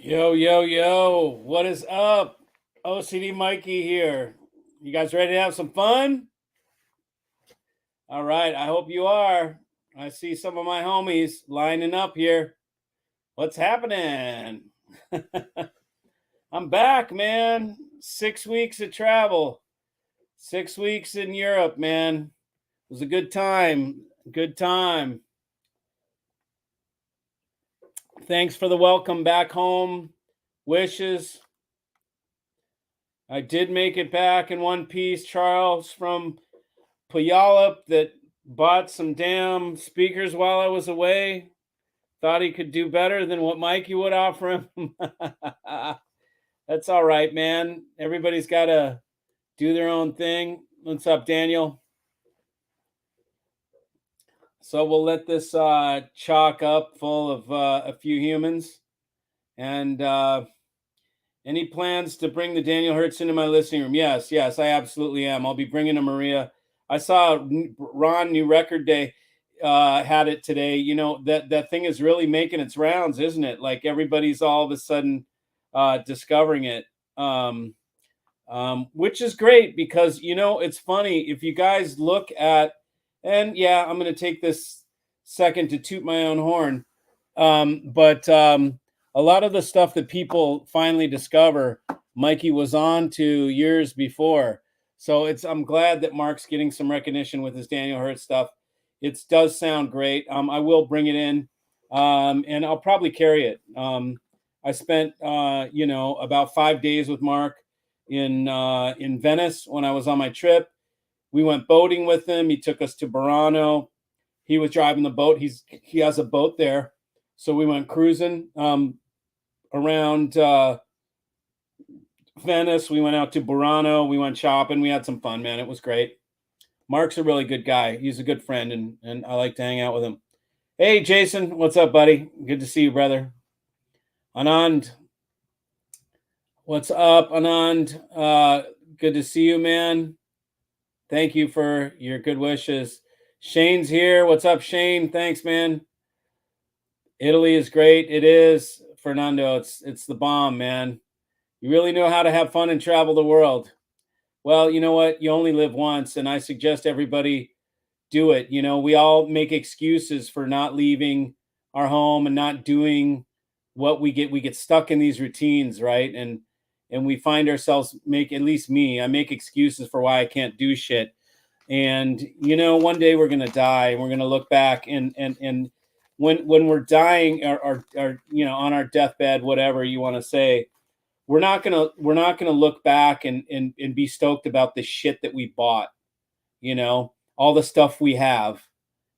Yo, yo, yo, what is up? OCD Mikey here. You guys ready to have some fun? All right, I hope you are. I see some of my homies lining up here. What's happening? I'm back, man. 6 weeks of travel, 6 weeks in Europe, man. It was a good time. Good time. Thanks for the welcome back home wishes. I did make it back in one piece, Charles, from Puyallup that bought some damn speakers while I was away. Thought he could do better than what Mikey would offer him. That's all right, man. Everybody's got to do their own thing. What's up, Daniel? So we'll let this chalk up full of a few humans. And any plans to bring the Daniel Hertz into my listening room? Yes, I absolutely am. I'll be bringing a Maria. I saw Ron New Record Day had it today. You know, that thing is really making its rounds, isn't it? Like everybody's all of a sudden discovering it, which is great because, you know, it's funny. If you guys look at, and yeah, I'm going to take this second to toot my own horn, but a lot of the stuff that people finally discover, Mikey was on to years before. So I'm glad that Mark's getting some recognition with his Daniel Hertz stuff. It does sound great. I will bring it in, and I'll probably carry it. I spent about 5 days with Mark in Venice when I was on my trip. We went boating with him. He took us to Burano. He was driving the boat. He has a boat there, so we went cruising around Venice. We went out to Burano. We went shopping. We had some fun, man. It was great. Mark's a really good guy. He's a good friend, and I like to hang out with him. Hey, Jason, what's up, buddy? Good to see you, brother. Anand, what's up, Anand? Good to see you, man. Thank you for your good wishes. Shane's here. What's up, Shane? Thanks, man. Italy is great. It is, Fernando. It's the bomb, man. You really know how to have fun and travel the world. Well, you know what? You only live once, and I suggest everybody do it. You know, we all make excuses for not leaving our home and not doing what we get stuck in these routines, right? And we find ourselves at least me, I make excuses for why I can't do shit. And you know, one day we're gonna die and we're gonna look back and when we're dying or you know, on our deathbed, whatever you want to say, we're not gonna look back and be stoked about the shit that we bought, you know, all the stuff we have,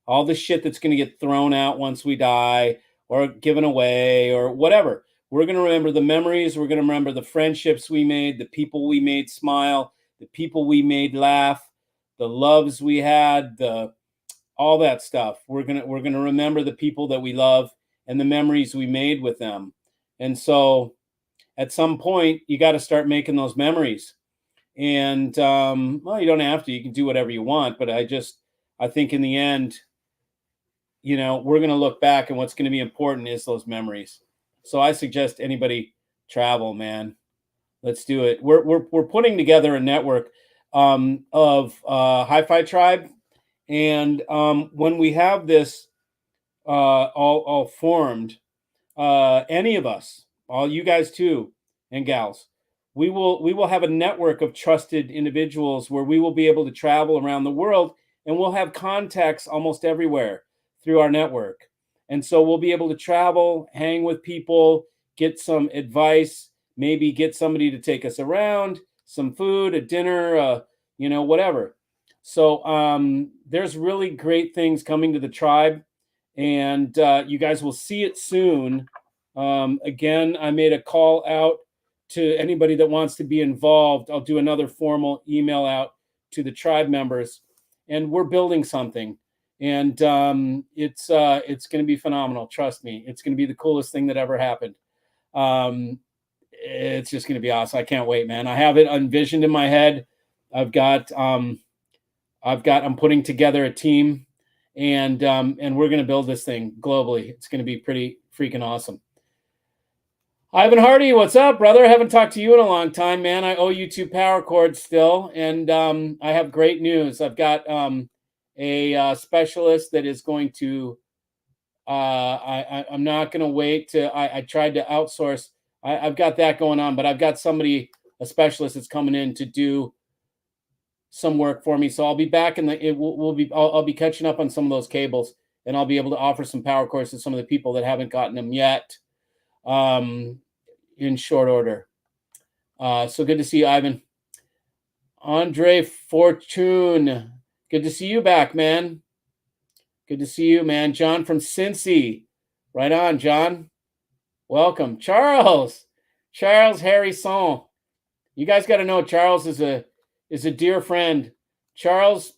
all the shit that's gonna get thrown out once we die or given away or whatever. We're gonna remember the memories, we're gonna remember the friendships we made, the people we made smile, the people we made laugh, the loves we had, all that stuff. We're gonna remember the people that we love and the memories we made with them. And so at some point you got to start making those memories. And well, you don't have to. You can do whatever you want. But I think in the end, you know, we're going to look back, and what's going to be important is those memories. So I suggest anybody travel, man. Let's do it. We're putting together a network of Hi-Fi Tribe, and when we have this all formed, any of us, all you guys too, and gals, we will have a network of trusted individuals where we will be able to travel around the world, and we'll have contacts almost everywhere through our network. And so we'll be able to travel, hang with people, get some advice, maybe get somebody to take us around, some food, a dinner, you know, whatever. So there's really great things coming to the tribe, and you guys will see it soon. Again, I made a call out to anybody that wants to be involved. I'll do another formal email out to the tribe members, and we're building something. And it's going to be phenomenal. Trust me, it's going to be the coolest thing that ever happened. It's just going to be awesome. I can't wait, man. I have it envisioned in my head. I'm putting together a team, and we're going to build this thing globally. It's going to be pretty freaking awesome. Ivan Hardy, what's up, brother? I haven't talked to you in a long time, man. I owe you 2 power cords still, and I have great news. I've got a specialist that is going to. I'm not going to wait to. I tried to outsource. I've got that going on, but I've got somebody, a specialist, that's coming in to do some work for me. So I'll be back in the. It will be. I'll be catching up on some of those cables, and I'll be able to offer some power cords to some of the people that haven't gotten them yet. In short order. So good to see you, Ivan. Andre Fortune. Good to see you back, man. Good to see you, man. John from Cincy. Right on, John. Welcome. Charles. Charles Harrison. You guys got to know Charles is a dear friend. Charles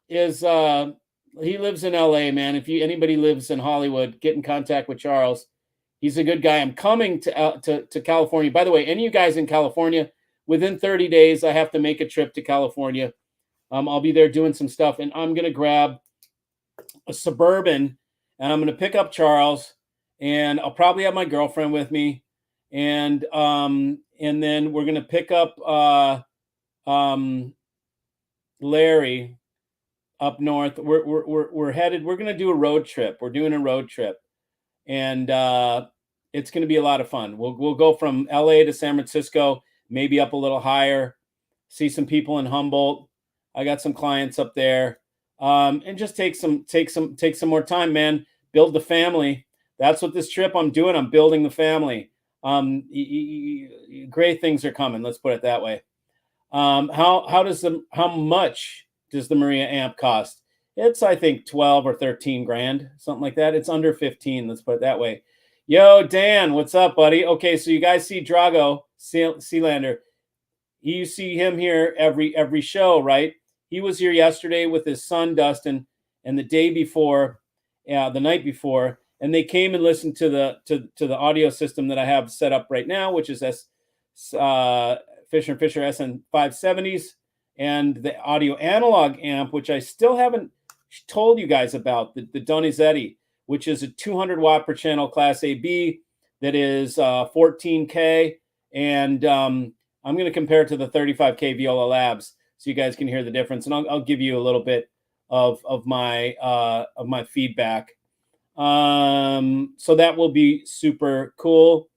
is he lives in LA, man. If anybody lives in Hollywood, get in contact with Charles. He's a good guy. I'm coming to California. By the way, any of you guys in California, within 30 days, I have to make a trip to California. I'll be there doing some stuff, and I'm going to grab a Suburban, and I'm going to pick up Charles, and I'll probably have my girlfriend with me, and then we're going to pick up Larry up north. We're headed. We're going to do a road trip. We're doing a road trip. And it's going to be a lot of fun. We'll go from LA to San Francisco, maybe up a little higher, see some people in Humboldt. I got some clients up there, and just take some more time, man. Build the family. That's what this trip I'm doing. I'm building the family. Great things are coming. Let's put it that way. How much does the Maria amp cost? It's, I think, 12 or 13 grand, something like that. It's under 15. Let's put it that way. Yo, Dan, what's up, buddy? Okay, so you guys see Drago Sealander. You see him here every show, right? He was here yesterday with his son Dustin, and the day before, the night before, and they came and listened to the audio system that I have set up right now, which is Fisher & Fisher SN570s, and the audio analog amp, which I still haven't told you guys about, the Donizetti, which is a 200 watt per channel Class AB that is 14K, and I'm going to compare it to the 35K Viola Labs so you guys can hear the difference, and I'll give you a little bit of my feedback. So that will be super cool.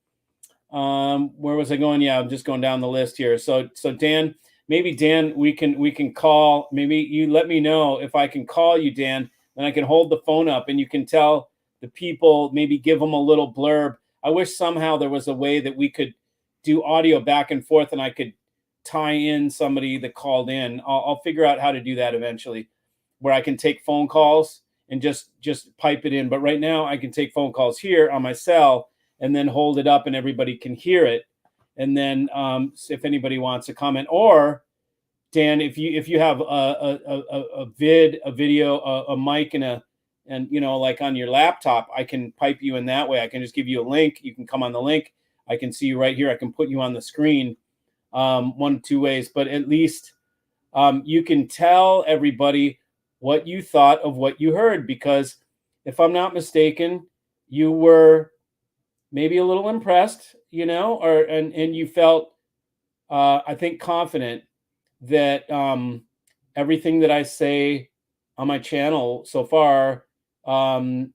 Where was I going? Yeah, I'm just going down the list here. So Dan. Maybe Dan, we can call. Maybe you let me know if I can call you, Dan, and I can hold the phone up and you can tell the people, maybe give them a little blurb. I wish somehow there was a way that we could do audio back and forth and I could tie in somebody that called in. I'll figure out how to do that eventually, where I can take phone calls and just pipe it in. But right now I can take phone calls here on my cell and then hold it up and everybody can hear it. And then if anybody wants to comment, or Dan, if you have a video, a mic, and you know, like on your laptop, I can pipe you in that way. I can just give you a link. You can come on the link. I can see you right here. I can put you on the screen, one of two ways. But at least you can tell everybody what you thought of what you heard, because if I'm not mistaken, you were maybe a little impressed, you know, and you felt, I think, confident that everything that I say on my channel so far, and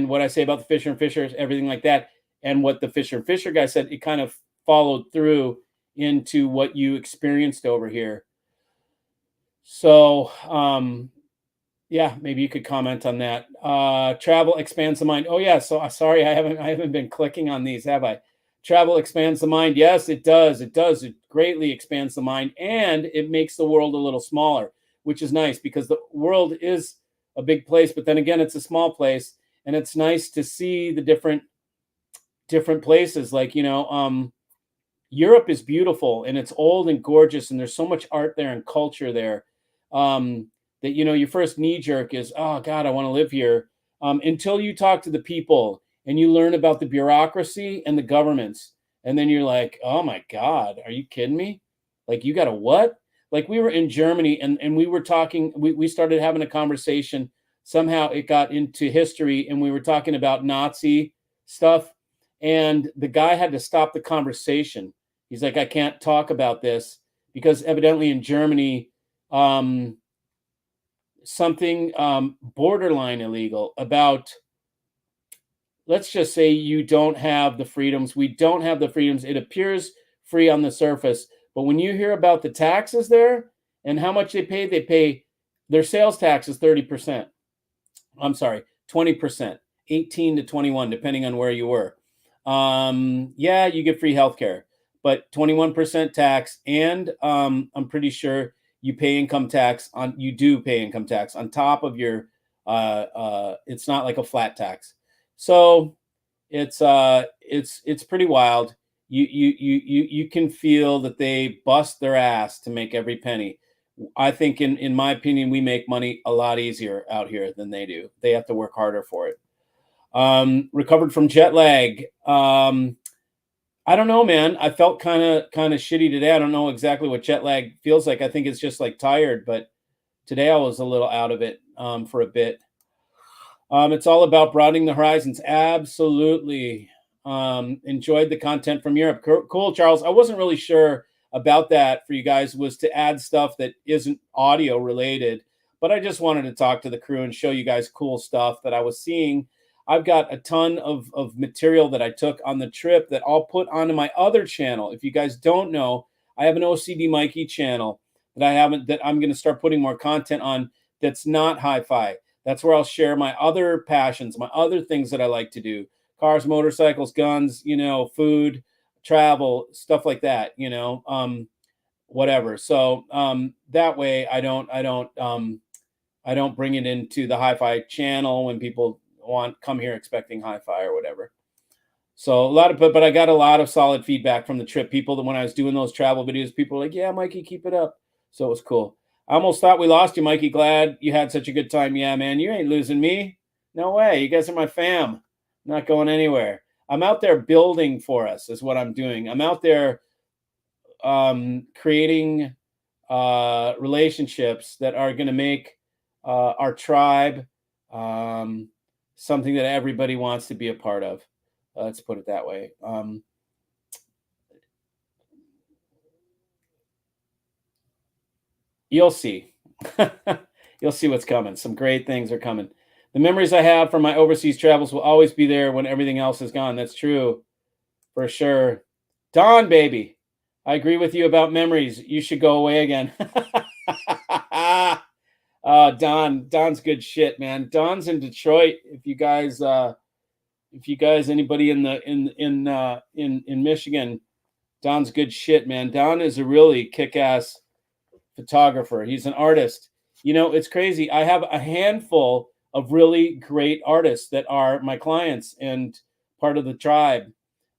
what I say about the Fisher & Fisher, everything like that, and what the Fisher & Fisher guy said, it kind of followed through into what you experienced over here. So, yeah, maybe you could comment on that. Travel expands the mind. Oh yeah, so sorry, I haven't been clicking on these, have I? Travel expands the mind. Yes, it does. It does. It greatly expands the mind, and it makes the world a little smaller, which is nice because the world is a big place, but then again, it's a small place, and it's nice to see the different places. Like, you know, Europe is beautiful and it's old and gorgeous, and there's so much art there and culture there. That, you know, your first knee jerk is, oh God, I want to live here. Until you talk to the people and you learn about the bureaucracy and the governments. And then you're like, oh my God, are you kidding me? Like, you got a what? Like, we were in Germany and we were talking, we started having a conversation. Somehow it got into history and we were talking about Nazi stuff. And the guy had to stop the conversation. He's like, I can't talk about this because evidently in Germany, something borderline illegal about, let's just say you don't have the freedoms. We don't have the freedoms. It appears free on the surface. But when you hear about the taxes there and how much they pay their sales tax is 30%. I'm sorry, 20%, 18 to 21, depending on where you were. Yeah, you get free healthcare, but 21% tax. And I'm pretty sure you pay income tax on, you do pay income tax on top of your, it's not like a flat tax. So it's pretty wild. You can feel that they bust their ass to make every penny. I think in my opinion, we make money a lot easier out here than they do. They have to work harder for it. Recovered from jet lag. I don't know, man. I felt kind of shitty today. I don't know exactly what jet lag feels like. I think it's just like tired, but today I was a little out of it for a bit. It's all about broadening the horizons. Absolutely. Enjoyed the content from Europe. Cool, Charles. I wasn't really sure about that for you guys, was to add stuff that isn't audio related, but I just wanted to talk to the crew and show you guys cool stuff that I was seeing. I've got a ton of material that I took on the trip that I'll put onto my other channel. If you guys don't know, I have an OCD Mikey channel that I'm going to start putting more content on that's not hi-fi. That's where I'll share my other passions, my other things that I like to do. Cars, motorcycles, guns, food, travel, stuff like that, whatever. So that way I don't bring it into the hi-fi channel when people come here expecting hi-fi or whatever. So but I got a lot of solid feedback from the trip. People that when I was doing those travel videos, people were like, yeah, Mikey, keep it up. So it was cool. I almost thought we lost you, Mikey. Glad you had such a good time. Yeah, man, you ain't losing me. No way. You guys are my fam. Not going anywhere. I'm out there building for us is what I'm doing. I'm out there creating relationships that are going to make our tribe something that everybody wants to be a part of. Let's put it that way. You'll see. You'll see what's coming. Some great things are coming. The memories I have from my overseas travels will always be there when everything else is gone. That's true, for sure. Don, baby, I agree with you about memories. You should go away again. Don's good shit, man. Don's in Detroit. If you guys, anybody in Michigan, Don's good shit, man. Don is a really kick-ass photographer. He's an artist. It's crazy. I have a handful of really great artists that are my clients and part of the tribe.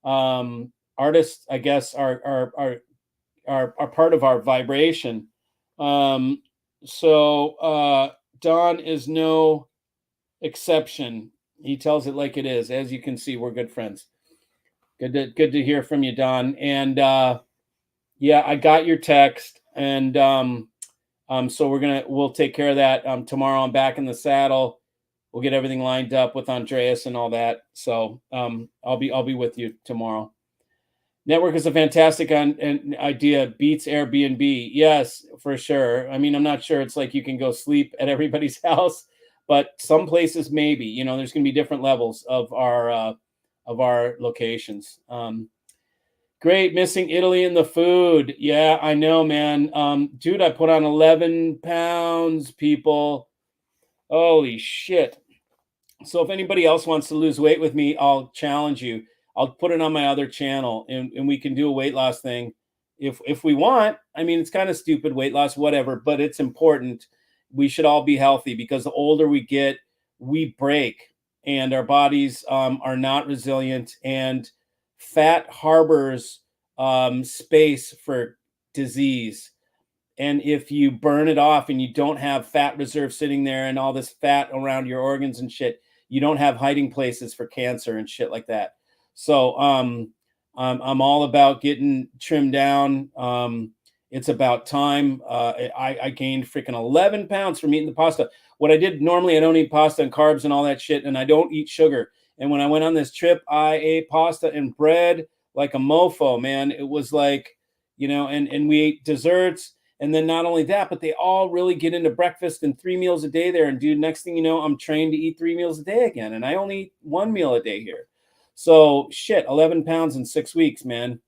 Artists, I guess, are part of our vibration. So Don is no exception. He tells it like it is. As you can see, we're good friends. Good to hear from you, Don. And yeah, I got your text, and so we'll take care of that tomorrow. I'm back in the saddle. We'll get everything lined up with Andreas and all that. So I'll be with you tomorrow. Network is a fantastic idea. Beats Airbnb. Yes, for sure. I mean, I'm not sure it's like you can go sleep at everybody's house, but some places maybe. There's going to be different levels of our locations. Great, missing Italy and the food. Yeah, I know, man. Dude, I put on 11 pounds, people. Holy shit. So if anybody else wants to lose weight with me, I'll challenge you. I'll put it on my other channel, and we can do a weight loss thing if we want. I mean, it's kind of stupid, weight loss, whatever, but it's important. We should all be healthy because the older we get, we break, and our bodies are not resilient, and fat harbors space for disease. And if you burn it off and you don't have fat reserve sitting there and all this fat around your organs and shit, you don't have hiding places for cancer and shit like that. So I'm all about getting trimmed down. It's about time. I gained freaking 11 pounds from eating the pasta. What I did normally, I don't eat pasta and carbs and all that shit, and I don't eat sugar. And when I went on this trip, I ate pasta and bread like a mofo, man. It was like, and we ate desserts. And then not only that, but they all really get into breakfast and 3 meals a day there. And dude, next thing you know, I'm trained to eat 3 meals a day again. And I only eat 1 meal a day here. So shit, 11 pounds in 6 weeks, man.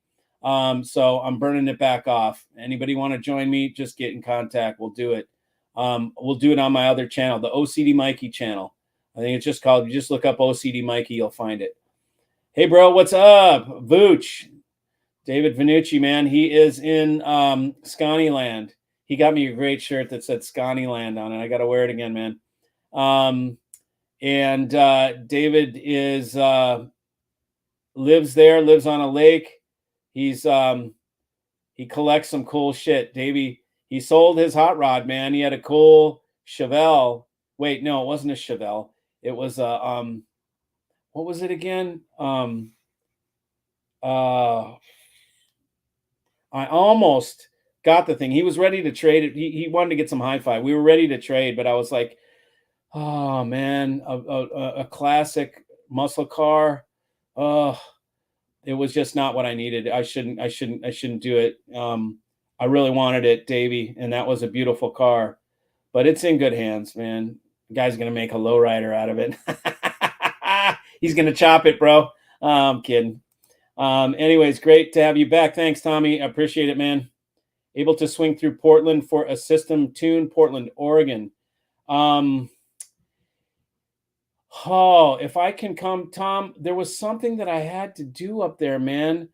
So I'm burning it back off. Anybody want to join me? Just get in contact. We'll do it. We'll do it on my other channel, the OCD Mikey channel. I think it's just called, you just look up OCD Mikey, you'll find it. Hey, bro, what's up? Vooch. David Vanucci, man. He is in Scottyland. He got me a great shirt that said Scottyland on it. I got to wear it again, man. And David is lives there, lives on a lake. He's he collects some cool shit. Davey, he sold his hot rod, man. He had a cool Chevelle. Wait, no, it wasn't a Chevelle. It was a what was it again? I almost got the thing. He was ready to trade it. He wanted to get some hi-fi. We were ready to trade, but I was like, oh man, a classic muscle car. Oh, it was just not what I needed. I shouldn't do it. I really wanted it, Davey, and that was a beautiful car, but it's in good hands, man. The guy's gonna make a lowrider out of it. He's gonna chop it, bro. I'm kidding. Anyways, great to have you back. Thanks, Tommy. I appreciate it, man. Able to swing through Portland for a system tune, Portland, Oregon. If I can come, Tom, there was something that I had to do up there, man.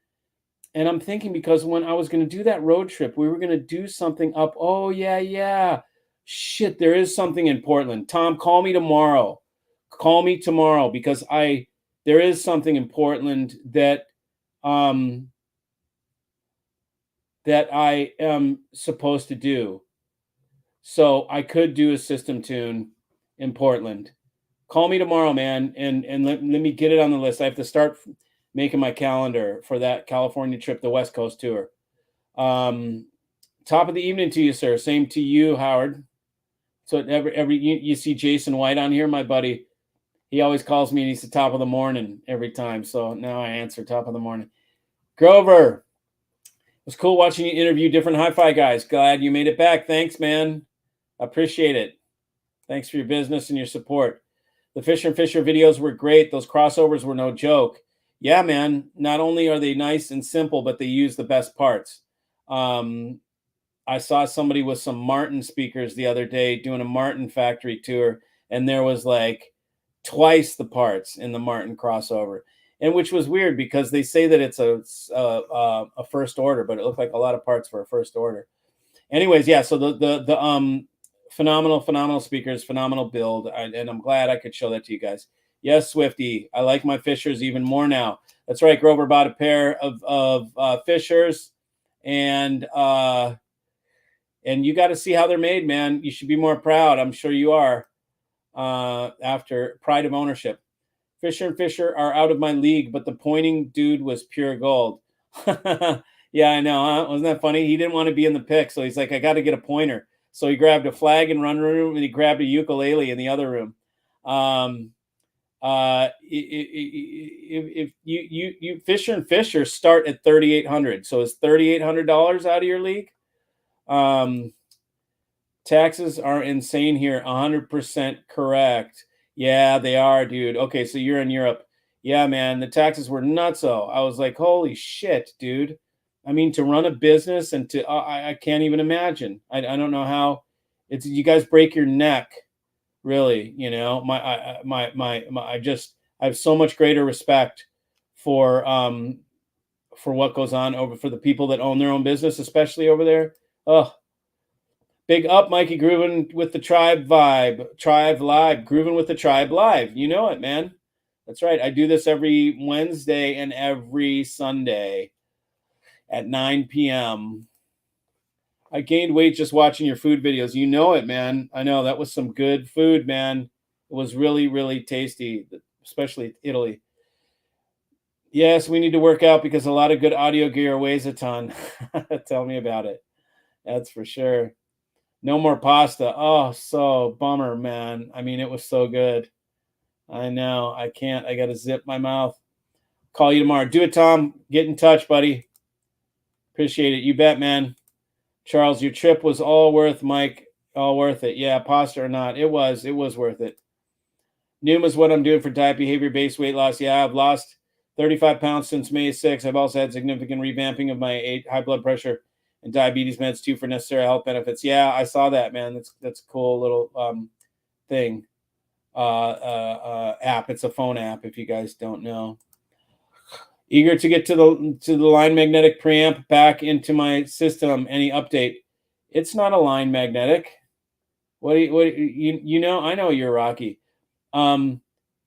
And I'm thinking, because when I was going to do that road trip, we were going to do something up. Oh, yeah. Shit, there is something in Portland. Tom, call me tomorrow. Call me tomorrow, because there is something in Portland that that I am supposed to do. So I could do a system tune in Portland. Call me tomorrow, man, and let me get it on the list. I have to start making my calendar for that California trip, the West Coast tour. Top of the evening to you, sir. Same to you, Howard. So you see Jason White on here, my buddy. He always calls me and he's the top of the morning every time. So now I answer top of the morning. Grover, it was cool watching you interview different hi-fi guys. Glad you made it back. Thanks, man. Appreciate it. Thanks for your business and your support. The Fisher and Fisher videos were great. Those crossovers were no joke. Yeah, man. Not only are they nice and simple, but they use the best parts. I saw somebody with some Martin speakers the other day doing a Martin factory tour, and there was like twice the parts in the Martin crossover, and which was weird because they say that it's a first order, but it looked like a lot of parts for a first order. Anyways, yeah. So the phenomenal speakers, phenomenal build, and I'm glad I could show that to you guys. Yes, Swifty, I like my Fishers even more now. That's right. Grover bought a pair of Fishers, and you got to see how they're made, man. You should be more proud. I'm sure you are. After pride of ownership. Fisher and Fisher are out of my league, but the pointing dude was pure gold. Yeah, I know. Huh? Wasn't that funny? He didn't want to be in the pick, so he's like, I got to get a pointer. So he grabbed a flag in one room, and he grabbed a ukulele in the other room. If you Fisher and Fisher start at $3,800, so is $3,800 out of your league? Taxes are insane here. 100% correct. Yeah, they are, dude. Okay, so you're in Europe. Yeah, man, the taxes were nutso. I was like, holy shit, dude. I mean, to run a business and to I can't even imagine. I don't know how. It's, you guys break your neck, really. You know, I have so much greater respect for what goes on over for the people that own their own business, especially over there. Oh. Big up, Mikey, grooving with the tribe vibe. Tribe live, grooving with the tribe live. You know it, man. That's right. I do this every Wednesday and every Sunday at 9 p.m. I gained weight just watching your food videos. You know it, man. I know that was some good food, man. It was really, really tasty, especially Italy. Yes, we need to work out because a lot of good audio gear weighs a ton. Tell me about it. That's for sure. No more pasta. Oh, so bummer, man. I mean, it was so good. I know. I can't. I got to zip my mouth. Call you tomorrow. Do it, Tom. Get in touch, buddy. Appreciate it. You bet, man. Charles, your trip was all worth, Mike. All worth it. Yeah, pasta or not. It was. It was worth it. Numa's what I'm doing for diet behavior-based weight loss. Yeah, I've lost 35 pounds since May 6th. I've also had significant revamping of my high blood pressure and diabetes meds too for necessary health benefits. Yeah, I saw that, man. That's a cool little thing. App. It's a phone app if you guys don't know. Eager to get to the line magnetic preamp back into my system. Any update? It's not a line magnetic. What you know? I know you're Rocky.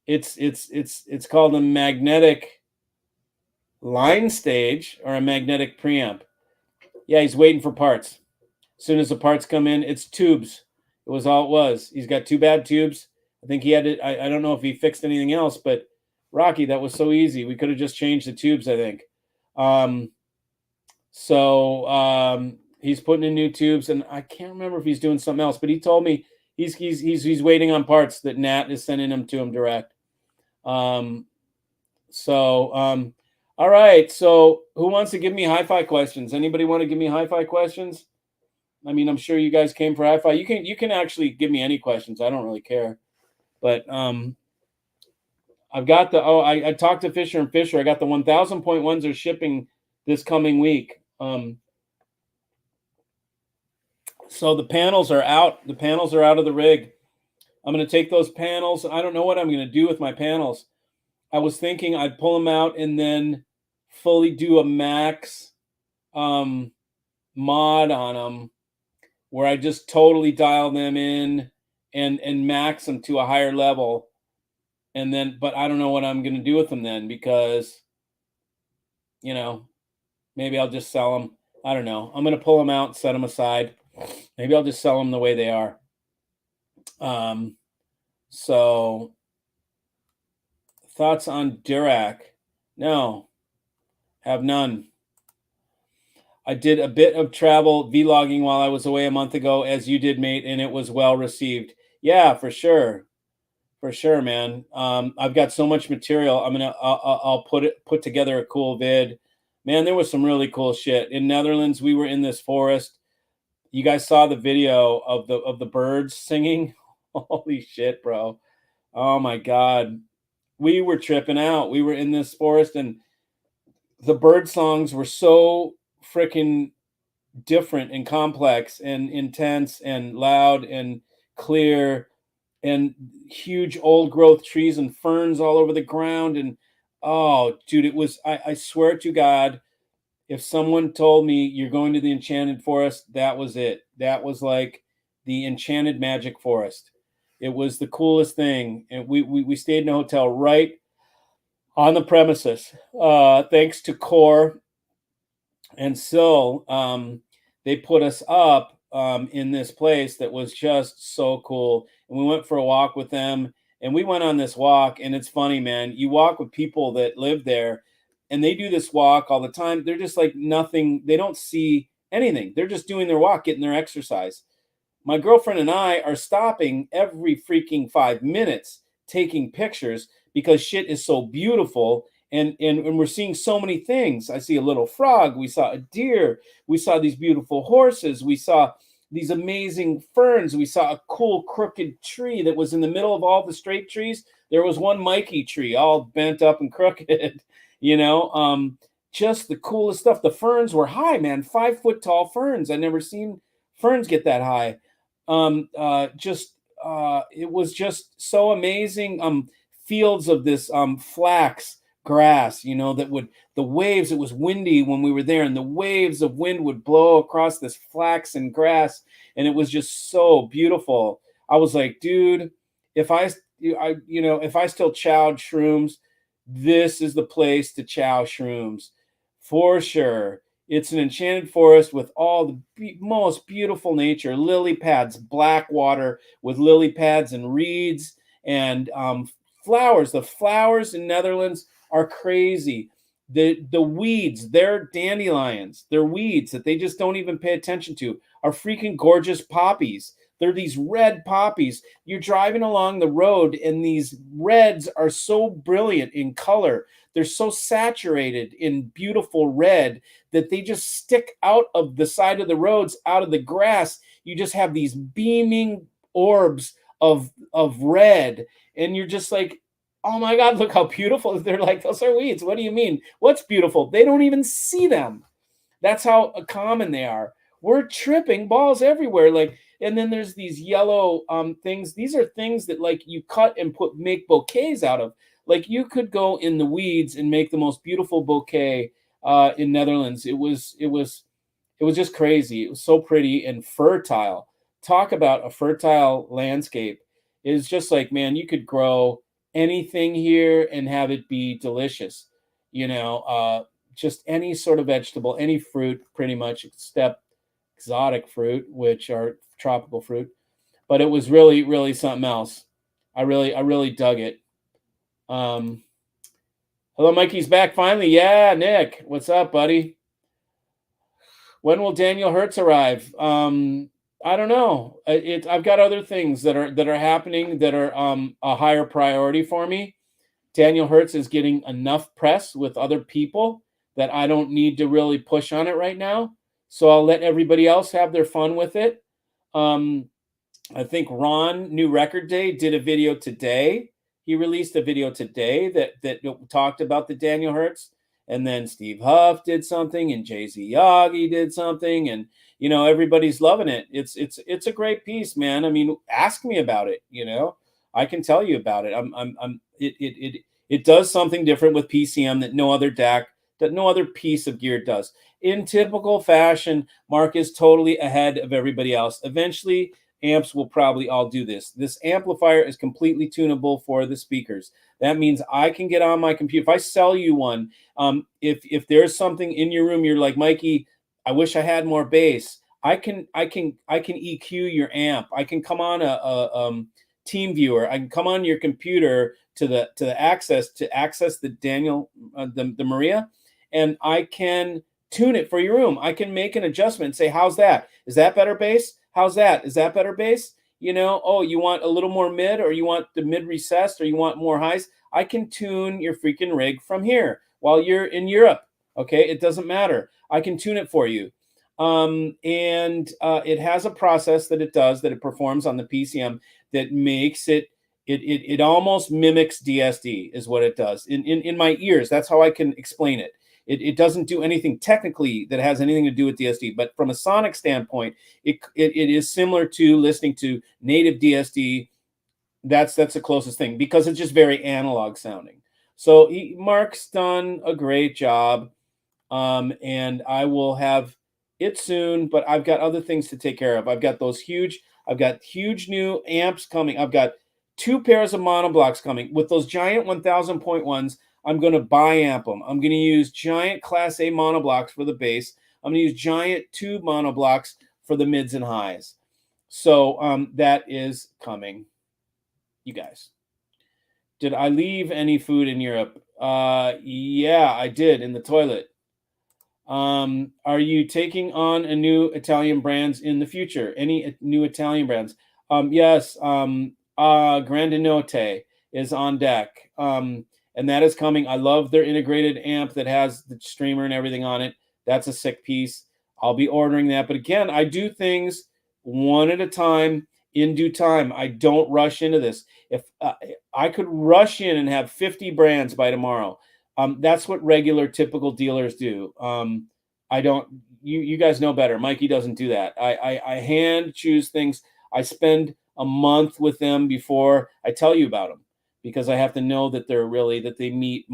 It's called a magnetic line stage or a magnetic preamp. Yeah, he's waiting for parts. As soon as the parts come in, it's tubes. It was all it was. He's got 2 bad tubes. I think he had it. I don't know if he fixed anything else, but Rocky, that was so easy. We could have just changed the tubes, I think. He's putting in new tubes, and I can't remember if he's doing something else, but he told me he's waiting on parts that Nat is sending them to him direct. All right. So who wants to give me hi-fi questions? Anybody want to give me hi-fi questions? I mean, I'm sure you guys came for hi-fi. You can actually give me any questions. I don't really care. But I've got I talked to Fisher and Fisher. I got the 1,000.1s are shipping this coming week. So the panels are out. The panels are out of the rig. I'm going to take those panels. I don't know what I'm going to do with my panels. I was thinking I'd pull them out and then fully do a max mod on them where I just totally dial them in and max them to a higher level. And then, but I don't know what I'm going to do with them then because, you know, maybe I'll just sell them. I don't know. I'm going to pull them out, set them aside. Maybe I'll just sell them the way they are. So thoughts on Dirac? No, have none. I did a bit of travel vlogging while I was away a month ago, as you did, mate, and it was well received. Yeah, for sure. For sure, man. I've got so much material. I'll put together a cool vid. Man, there was some really cool shit. In Netherlands, we were in this forest. You guys saw the video of the birds singing. Holy shit, bro. Oh my God. We were tripping out. We were in this forest and the bird songs were so freaking different and complex and intense and loud and clear and huge old growth trees and ferns all over the ground. And oh, dude, it was, I swear to God, if someone told me you're going to the Enchanted Forest, that was it. That was like the Enchanted Magic Forest. It was the coolest thing. And we stayed in a hotel right on the premises, thanks to Core. And so they put us up in this place that was just so cool. And we went for a walk with them. And we went on this walk. And it's funny, man. You walk with people that live there. And they do this walk all the time. They're just like nothing. They don't see anything. They're just doing their walk, getting their exercise. My girlfriend and I are stopping every freaking 5 minutes taking pictures because shit is so beautiful. And we're seeing so many things. I see a little frog. We saw a deer. We saw these beautiful horses. We saw these amazing ferns. We saw a cool crooked tree that was in the middle of all the straight trees. There was one Mikey tree all bent up and crooked, just the coolest stuff. The ferns were high, man, 5 foot tall ferns. I never seen ferns get that high. It was just so amazing. Fields of this flax grass, the waves, it was windy when we were there, and the waves of wind would blow across this flaxen grass, and it was just so beautiful. I was like, dude, if I still chowed shrooms, this is the place to chow shrooms for sure. It's an enchanted forest with all the most beautiful nature, lily pads, black water with lily pads and reeds and flowers. The flowers in Netherlands are crazy. The weeds, they're dandelions. They're weeds that they just don't even pay attention to, are freaking gorgeous poppies. They're these red poppies. You're driving along the road, and these reds are so brilliant in color. They're so saturated in beautiful red that they just stick out of the side of the roads, out of the grass. You just have these beaming orbs of red, and you're just like, oh my God, look how beautiful. They're like, those are weeds. What do you mean? What's beautiful? They don't even see them. That's how common they are. We're tripping balls everywhere. Like, and then there's these yellow things. These are things that like you cut and make bouquets out of. Like you could go in the weeds and make the most beautiful bouquet in Netherlands. It was just crazy. It was so pretty and fertile. Talk about a fertile landscape. It's just like, man, you could grow anything here and have it be delicious. You know, just any sort of vegetable, any fruit, pretty much, except exotic fruit, which are tropical fruit. But it was really, really something else. I really dug it. Um, Hello, Mikey's back finally. Yeah, Nick, what's up, buddy? When will Daniel Hertz arrive? I don't know. I've got other things that are happening that are a higher priority for me. Daniel Hertz is getting enough press with other people that I don't need to really push on it right now. So I'll let everybody else have their fun with it. Um, I think Ron New Record Day did a video today. He released a video today that talked about the Daniel Hertz, and then Steve Huff did something, and Jay-Z Yagi did something, and everybody's loving it. It's a great piece, man. I mean, ask me about it. I can tell you about it. It does something different with PCM that no other DAC, that no other piece of gear does. In typical fashion, Mark is totally ahead of everybody else. Eventually, amps will probably all do this. This amplifier is completely tunable for the speakers. That means I can get on my computer. If I sell you one, if there's something in your room, you're like, Mikey, I wish I had more bass. I can EQ your amp. I can come on a team viewer. I can come on your computer to the access the Daniel the Maria, and I can tune it for your room. I can make an adjustment and say, how's that? Is that better bass? How's that? Is that better bass? Oh, you want a little more mid, or you want the mid recessed, or you want more highs? I can tune your freaking rig from here while you're in Europe. Okay, it doesn't matter. I can tune it for you. And it has a process that it performs on the PCM that makes it almost mimics DSD is what it does in my ears. That's how I can explain it. It doesn't do anything technically that has anything to do with DSD, but from a sonic standpoint, it is similar to listening to native DSD. That's the closest thing, because it's just very analog sounding. So Mark's done a great job, and I will have it soon. But I've got other things to take care of. I've got huge new amps coming. I've got 2 pairs of monoblocks coming with those giant 1,000.1s. I'm going to bi-amp them. I'm going to use giant Class A monoblocks for the bass. I'm going to use giant tube monoblocks for the mids and highs. So that is coming. You guys, did I leave any food in Europe? Yeah, I did, in the toilet. Are you taking on a new Italian brands in the future? Any new Italian brands? Yes. Grandinote is on deck. And that is coming. I love their integrated amp that has the streamer and everything on it. That's a sick piece. I'll be ordering that. But again, I do things one at a time, in due time. I don't rush into this. If I could rush in and have 50 brands by tomorrow, that's what regular, typical dealers do. I don't. You guys know better. Mikey doesn't do that. I hand choose things. I spend a month with them before I tell you about them, because I have to know that they meet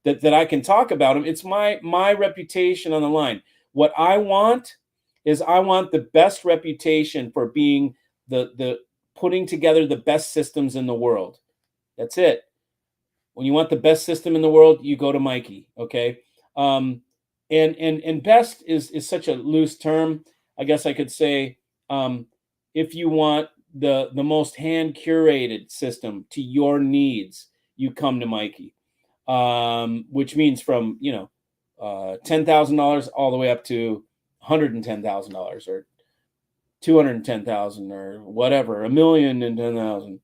that I can talk about them. It's my reputation on the line. What I want is the best reputation for being the putting together the best systems in the world. That's it. When you want the best system in the world, you go to Mikey. Okay. And best is such a loose term. I guess I could say, if you want the most hand curated system to your needs, you come to Mikey, which means from $10,000 all the way up to $110,000, or 210,000 or whatever, 1,010,000.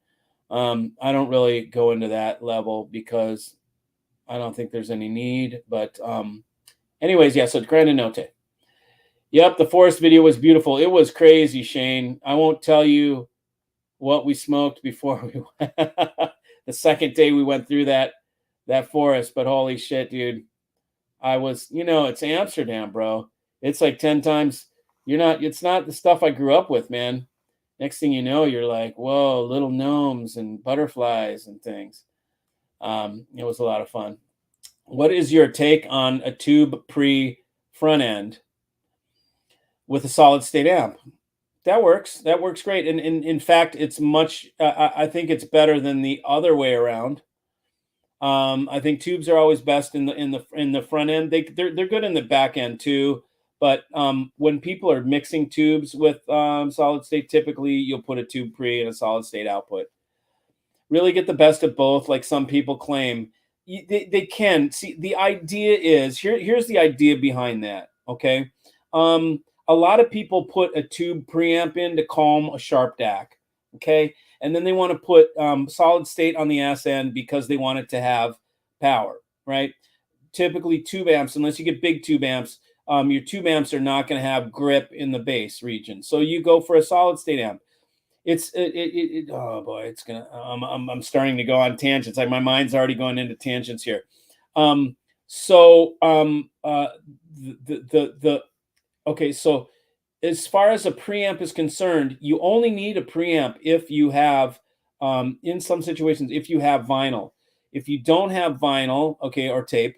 I don't really go into that level because I don't think there's any need. But anyways, yeah, so Grande Notte. Yep, the forest video was beautiful. It was crazy, Shane. I won't tell you what we smoked before we went. The second day we went through that forest, but holy shit, dude. I was, it's Amsterdam, bro. It's like 10 times. It's not the stuff I grew up with, man. Next thing you know, you're like, whoa, little gnomes and butterflies and things. It was a lot of fun. What is your take on a tube pre front end with a solid state amp? That works. That works great. And in fact, it's much. I think it's better than the other way around. I think tubes are always best in the front end. They're good in the back end too. But when people are mixing tubes with solid state, typically you'll put a tube pre and a solid state output. Really get the best of both, like some people claim. They can see. The idea is here's the idea behind that. Okay, a lot of people put a tube preamp in to calm a sharp DAC. Okay, and then they want to put solid state on the ass end because they want it to have power, right? Typically tube amps, unless you get big tube amps, your tube amps are not going to have grip in the bass region. So you go for a solid state amp. Oh boy, it's gonna. I'm starting to go on tangents. Like my mind's already going into tangents here. Okay, so as far as a preamp is concerned, you only need a preamp if you have, in some situations, if you have vinyl. If you don't have vinyl, okay, or tape,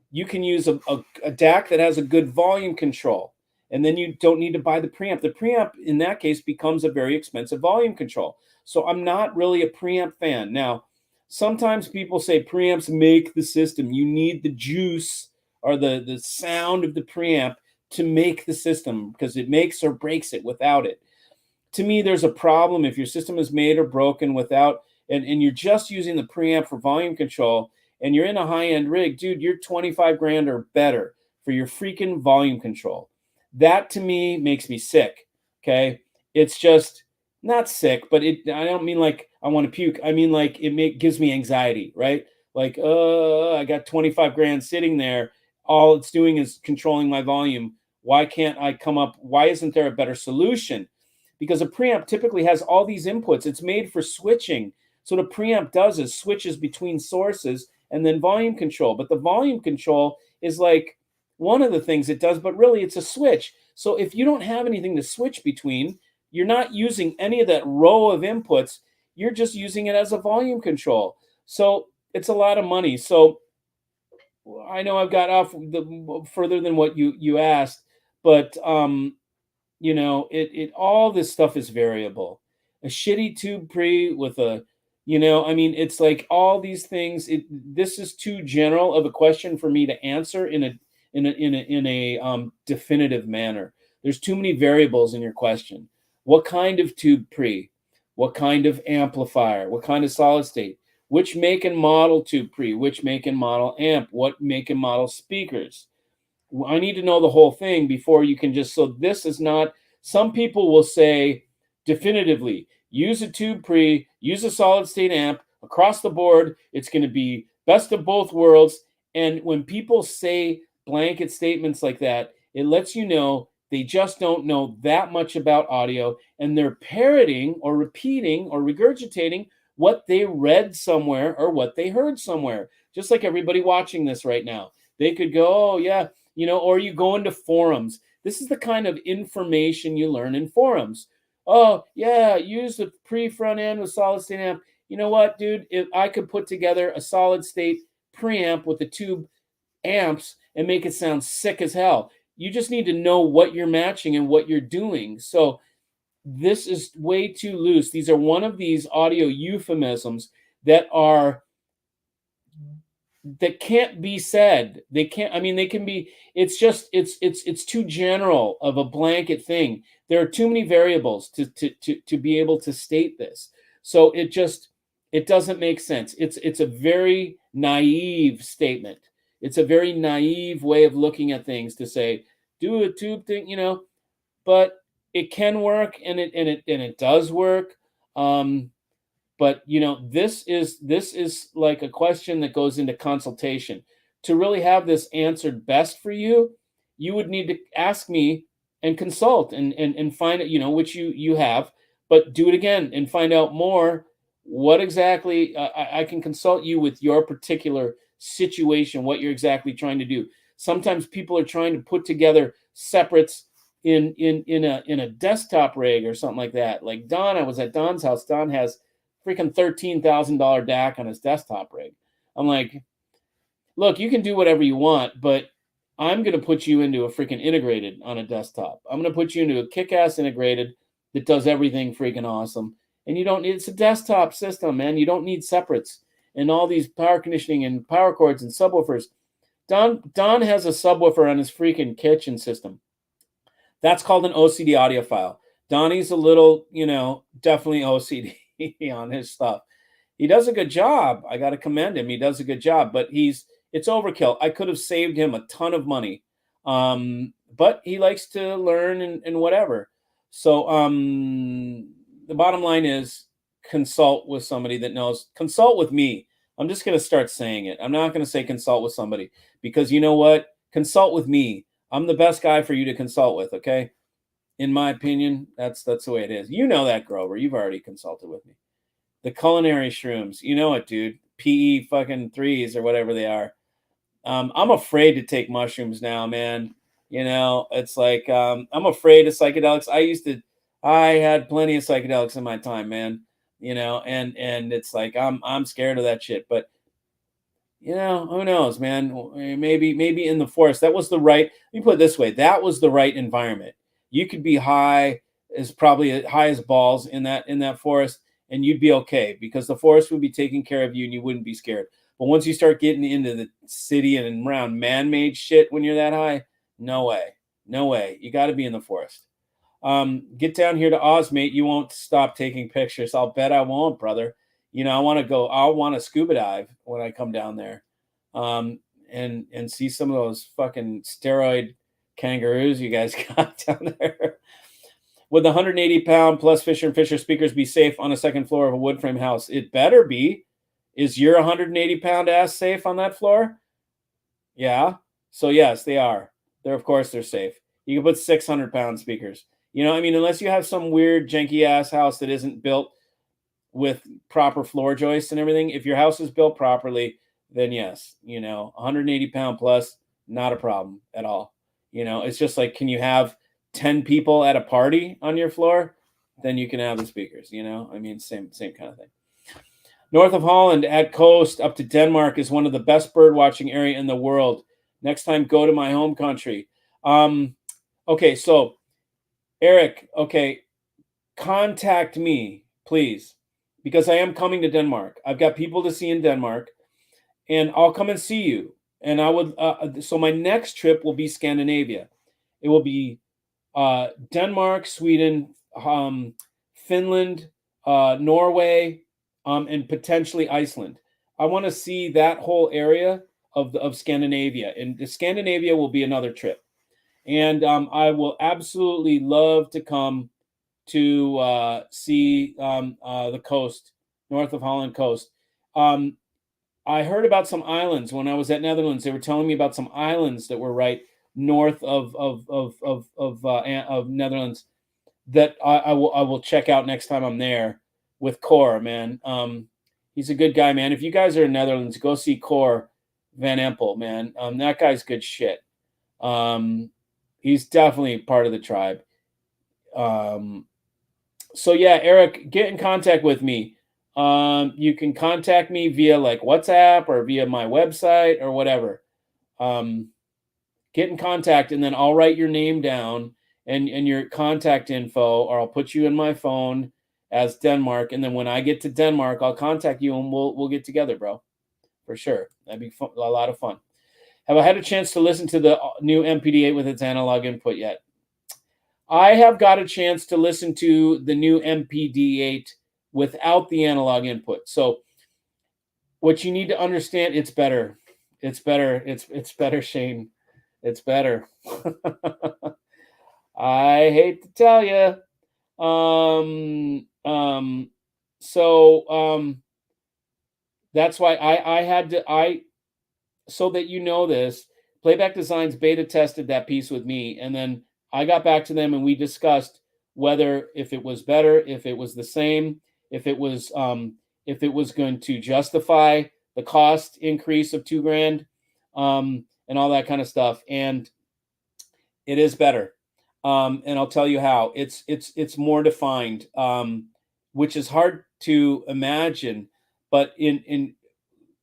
you can use a DAC that has a good volume control. And then you don't need to buy the preamp. The preamp, in that case, becomes a very expensive volume control. So I'm not really a preamp fan. Now, sometimes people say preamps make the system. You need the juice or the sound of the preamp to make the system because it makes or breaks it without it. To me, there's a problem if your system is made or broken without, and you're just using the preamp for volume control and you're in a high-end rig, dude, you're 25 grand or better for your freaking volume control. That to me makes me sick. Okay. It's just not sick, but I don't mean like I want to puke. I mean like gives me anxiety, right? Like, I got 25 grand sitting there. All it's doing is controlling my volume. Why can't I come up? Why isn't there a better solution? Because a preamp typically has all these inputs. It's made for switching. So the preamp does is switches between sources and then volume control. But the volume control is like one of the things it does, but really it's a switch. So if you don't have anything to switch between, you're not using any of that row of inputs. You're just using it as a volume control. So it's a lot of money. So I know I've got off further than what you asked, but it all this stuff is variable. A shitty tube pre with a, it's like all these things. This is too general of a question for me to answer in a definitive manner. There's too many variables in your question. What kind of tube pre? What kind of amplifier? What kind of solid state? Which make and model tube pre? Which make and model amp? What make and model speakers? I need to know the whole thing before you can just. So this is not. Some people will say definitively, use a tube pre, use a solid state amp across the board. It's going to be best of both worlds. And when people say blanket statements like that, it lets you know they just don't know that much about audio, and they're parroting or repeating or regurgitating what they read somewhere or what they heard somewhere. Just like everybody watching this right now, they could go, oh yeah, or you go into forums. This is the kind of information you learn in forums. Oh yeah, use the pre-front end with solid state amp. You know what, dude? If I could put together a solid state preamp with the tube amps and make it sound sick as hell. You just need to know what you're matching and what you're doing. So this is way too loose. These are one of these audio euphemisms that can't be said. They can't. I mean, they can be. It's just it's too general of a blanket thing. There are too many variables to be able to state this. So it doesn't make sense. It's a very naive statement. It's a very naive way of looking at things to say do a tube thing, but it can work, and it does work. But this is like a question that goes into consultation. To really have this answered best for you, you would need to ask me and consult and find it, which you have, but do it again and find out more what exactly I can consult you with your particular situation, what you're exactly trying to do. Sometimes people are trying to put together separates in a desktop rig or something like that. Like Don, I was at Don's house. Don has freaking $13,000 DAC on his desktop rig. I'm like, look, you can do whatever you want, but I'm going to put you into a freaking integrated on a desktop. I'm going to put you into a kick-ass integrated that does everything freaking awesome. And you don't need, it's a desktop system, man. You don't need separates and all these power conditioning and power cords and subwoofers. Don has a subwoofer on his freaking kitchen system. That's called an OCD audiophile. Donnie's a little, definitely OCD on his stuff. He does a good job. I got to commend him. He does a good job, but it's overkill. I could have saved him a ton of money. But he likes to learn and whatever. So the bottom line is consult with somebody that knows. Consult with me. I'm just going to start saying it. I'm not going to say consult with somebody, because you know what? Consult with me. I'm the best guy for you to consult with, okay? In my opinion, that's the way it is. You know that, Grover. You've already consulted with me. The culinary shrooms. You know it, dude. PE fucking 3s or whatever they are. I'm afraid to take mushrooms now, man. It's like I'm afraid of psychedelics. I had plenty of psychedelics in my time, man. And it's like I'm scared of that shit. But who knows, man? Maybe in the forest. That was the right. Let me put it this way. That was the right environment. You could be high as probably high as balls in that forest, and you'd be okay because the forest would be taking care of you, and you wouldn't be scared. But once you start getting into the city and around man-made shit when you're that high, no way. You got to be in the forest. Get down here to Oz, mate. You won't stop taking pictures. I'll bet I won't, brother. I want to scuba dive when I come down there, and see some of those fucking steroid kangaroos you guys got down there. Would the 180-pound plus Fisher & Fisher speakers be safe on a second floor of a wood frame house? It better be. Is your 180-pound ass safe on that floor? Yeah. So yes, they are. Of course they're safe. You can put 600-pound speakers. Unless you have some weird janky ass house that isn't built with proper floor joists and everything. If your house is built properly, then yes, 180-pound plus, not a problem at all. It's just like, can you have 10 people at a party on your floor? Then you can have the speakers, same kind of thing. North of Holland at coast up to Denmark is one of the best bird watching area in the world. Next time, go to my home country. Okay, so Eric, contact me, please, because I am coming to Denmark. I've got people to see in Denmark, and I'll come and see you. And I would, so my next trip will be Scandinavia. It will be Denmark, Sweden, Finland, Norway, and potentially Iceland. I want to see that whole area of Scandinavia, and the Scandinavia will be another trip. And I will absolutely love to come to see the coast, north of Holland coast. I heard about some islands when I was at Netherlands. They were telling me about some islands that were right north of Netherlands that I will check out next time I'm there with Cor, man. He's a good guy, man. If you guys are in Netherlands, go see Cor Van Empel, man. That guy's good shit. He's definitely part of the tribe. So yeah, Eric, get in contact with me. You can contact me via like WhatsApp or via my website or whatever. Get in contact, and then I'll write your name down and your contact info, or I'll put you in my phone as Denmark. And then when I get to Denmark, I'll contact you and we'll get together, bro. For sure. That'd be fun, a lot of fun. Have I had a chance to listen to the new MPD-8 with its analog input yet? I have got a chance to listen to the new MPD-8 without the analog input. So what you need to understand, it's better. It's better. It's better, Shane. It's better. I hate to tell you. Um, um, so that's why I had to so that you know this, Playback Designs beta tested that piece with me, and then I got back to them and we discussed whether if it was better, if it was the same, if it was going to justify the cost increase of 2 grand, and all that kind of stuff. And it is better. And I'll tell you how. It's more defined, which is hard to imagine, but in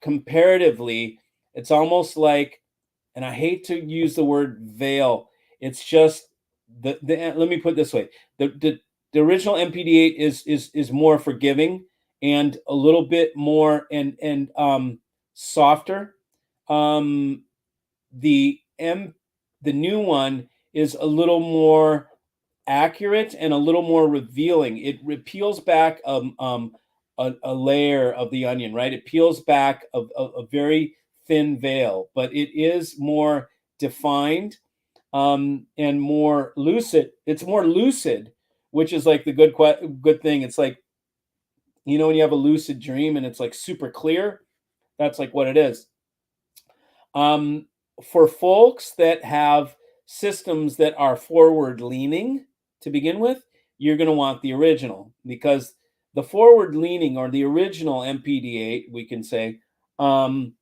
comparatively, it's almost like, and I hate to use the word veil. It's just the let me put it this way. The original MPD8 is more forgiving and a little bit more and softer. Um the M the new one is a little more accurate and a little more revealing. It peels back a layer of the onion, right? It peels back a very thin veil, but it is more defined, and more lucid. It's more lucid, which is like the good thing. It's like, when you have a lucid dream and it's like super clear, that's like what it is. Um, for folks that have systems that are forward leaning to begin with, you're going to want the original, because the forward leaning or the original MPD8, we can say, um,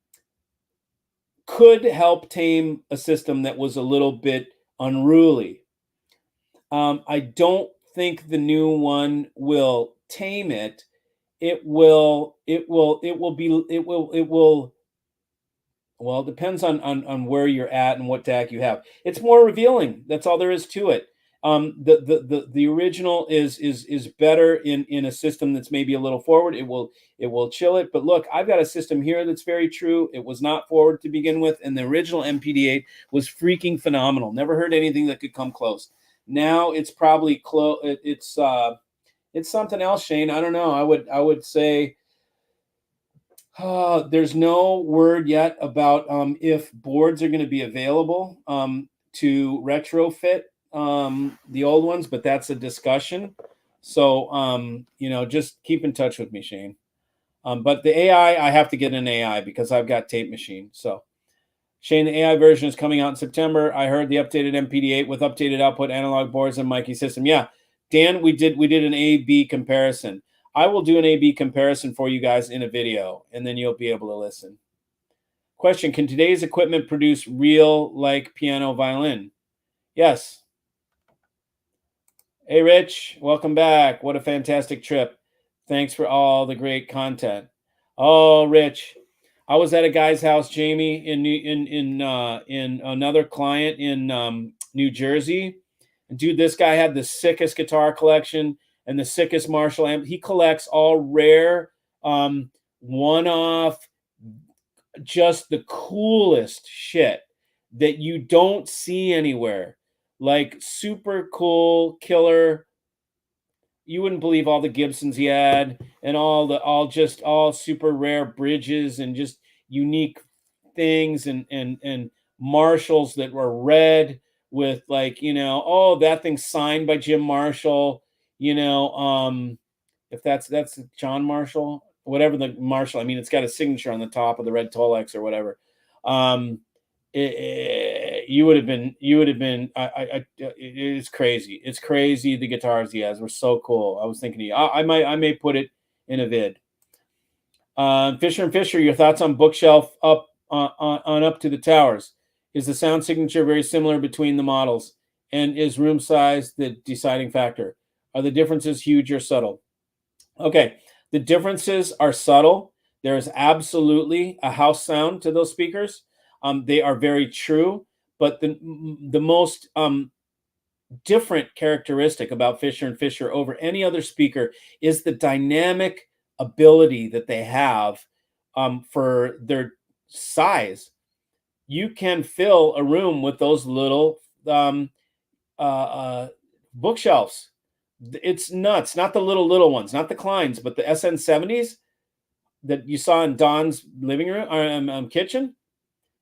could help tame a system that was a little bit unruly. I don't think the new one will tame it. It will Well, it depends on where you're at and what DAC you have. It's more revealing. That's all there is to it. The original is better in a system that's maybe a little forward. It will chill it. But look, I've got a system here that's very true. It was not forward to begin with, and the original MPD8 was freaking phenomenal. Never heard anything that could come close. Now it's probably close. It's something else, Shane. I don't know. I would say there's no word yet about if boards are going to be available to retrofit the old ones, but that's a discussion. So, just keep in touch with me, Shane. But the AI, I have to get an AI because I've got Tape Machine. So, Shane, the AI version is coming out in September. I heard the updated MPD8 with updated output analog boards and Mikey system. Yeah, Dan, we did an A/B comparison. I will do an A/B comparison for you guys in a video, and then you'll be able to listen. Question: can today's equipment produce real like piano violin? Yes. Hey, Rich, welcome back. What a fantastic trip. Thanks for all the great content. Oh, Rich, I was at a guy's house, Jamie, in another client in New Jersey. And dude, this guy had the sickest guitar collection and the sickest Marshall amp. He collects all rare, one-off, just the coolest shit that you don't see anywhere. Like super cool, killer. You wouldn't believe all the Gibsons he had, and all super rare bridges and just unique things, and Marshalls that were red with, like, oh, that thing's signed by Jim Marshall. If that's John Marshall, whatever the Marshall. I mean, it's got a signature on the top of the red Tolex or whatever. You would have been. It's crazy. It's crazy. The guitars he has were so cool. I was thinking, I may put it in a vid. Fisher and Fisher, your thoughts on bookshelf up on up to the towers? Is the sound signature very similar between the models? And is room size the deciding factor? Are the differences huge or subtle? Okay, the differences are subtle. There is absolutely a house sound to those speakers. They are very true, but the most different characteristic about Fisher and Fisher over any other speaker is the dynamic ability that they have for their size. You can fill a room with those little bookshelves. It's nuts. Not the little ones, not the Kleins, but the SN70s that you saw in Don's living room or kitchen.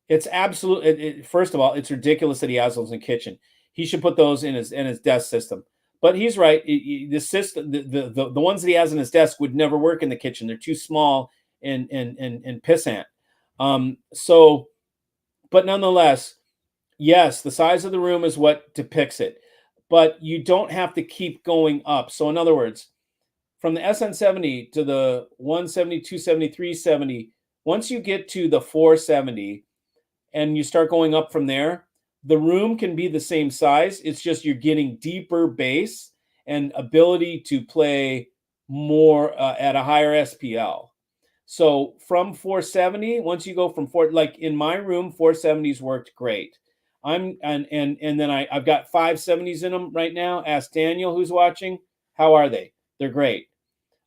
It's absolute. First of all, it's ridiculous that he has those in kitchen. He should put those in his desk system. But he's right. The system, the ones that he has in his desk would never work in the kitchen. They're too small and pissant. So, but nonetheless, yes, the size of the room is what depicts it. But you don't have to keep going up. So, in other words, from the SN70 to the 170, 270, 370, once you get to the 470 and you start going up from there, the room can be the same size. It's just you're getting deeper bass and ability to play more at a higher SPL. So from 470, once you go from like in my room, 470s worked great. And then I've got 570s in them right now. Ask Daniel who's watching. How are they? They're great.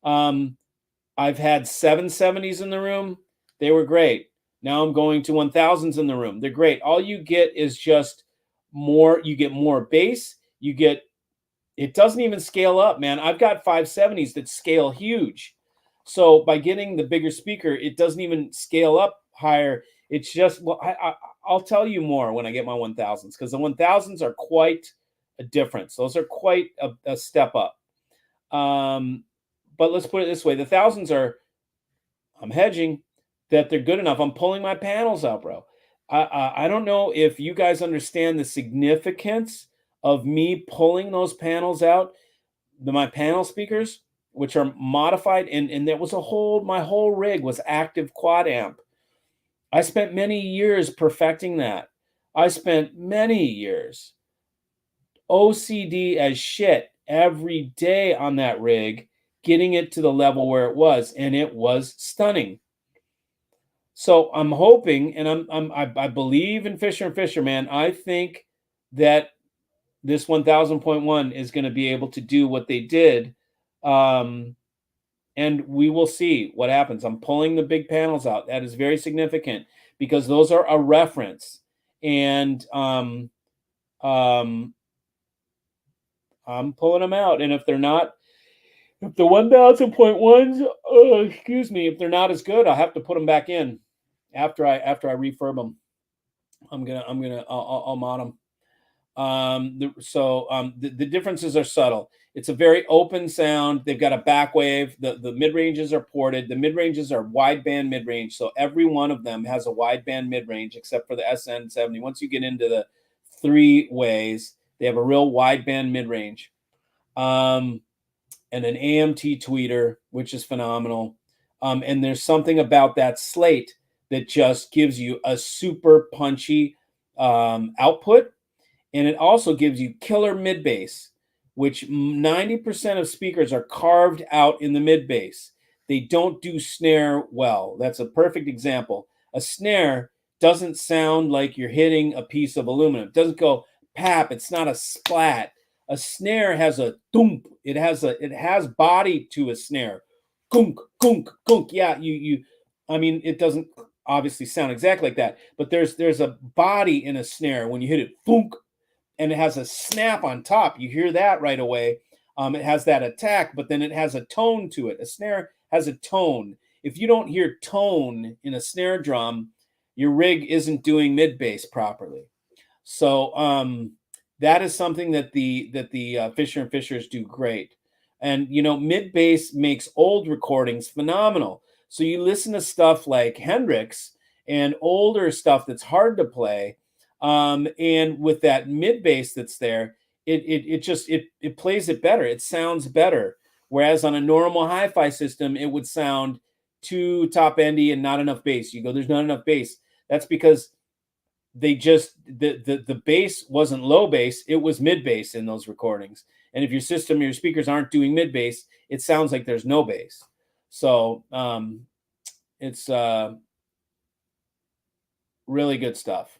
I've had 770s in the room. They were great. Now I'm going to 1000s in the room. They're great. All you get is just more. You get more bass. You get, it doesn't even scale up, man. I've got 570s that scale huge. So by getting the bigger speaker, it doesn't even scale up higher. It's just, well, I'll tell you more when I get my 1000s, because the 1000s are quite a difference. Those are quite a step up. But let's put it this way. The thousands are, I'm hedging that they're good enough. I'm pulling my panels out, bro. I don't know if you guys understand the significance of me pulling those panels out, my panel speakers, which are modified. And there was my whole rig was active quad amp. I spent many years perfecting that. I spent many years OCD as shit every day on that rig, getting it to the level where it was, and it was stunning. So I'm hoping, and I believe in Fisher and Fisher, man. I think that this 1000.1 is going to be able to do what they did, and we will see what happens. I'm pulling the big panels out. That is very significant because those are a reference, and I'm pulling them out. And if they're not, if the 1000.1s, excuse me, if they're not as good, I'll have to put them back in after I refurb them. I'll mod them. The differences are subtle. It's a very open sound. They've got a back wave. The mid ranges are ported. The mid ranges are wideband mid range. So every one of them has a wideband mid range, except for the SN70. Once you get into the 3 ways, they have a real wideband mid range. And an AMT tweeter, which is phenomenal. And there's something about that slate that just gives you a super punchy output. And it also gives you killer mid bass, which 90% of speakers are carved out in the mid bass. They don't do snare well. That's a perfect example. A snare doesn't sound like you're hitting a piece of aluminum. It doesn't go pap. It's not a splat. A snare has a thump. It has body to a snare. Gunk, gunk, gunk. Yeah, I mean, it doesn't obviously sound exactly like that, but there's a body in a snare when you hit it, thunk, and it has a snap on top. You hear that right away. It has that attack, but then it has a tone to it. A snare has a tone. If you don't hear tone in a snare drum, your rig isn't doing mid bass properly. So that is something that the Fisher and Fishers do great. And mid bass makes old recordings phenomenal. So you listen to stuff like Hendrix and older stuff that's hard to play, and with that mid bass that's there, it plays it better. It sounds better. Whereas on a normal hi-fi system, it would sound too top endy and not enough bass. You go, there's not enough bass. That's because they just the bass wasn't low bass, it was mid bass in those recordings. And if your speakers aren't doing mid bass, it sounds like there's no bass. So it's really good stuff.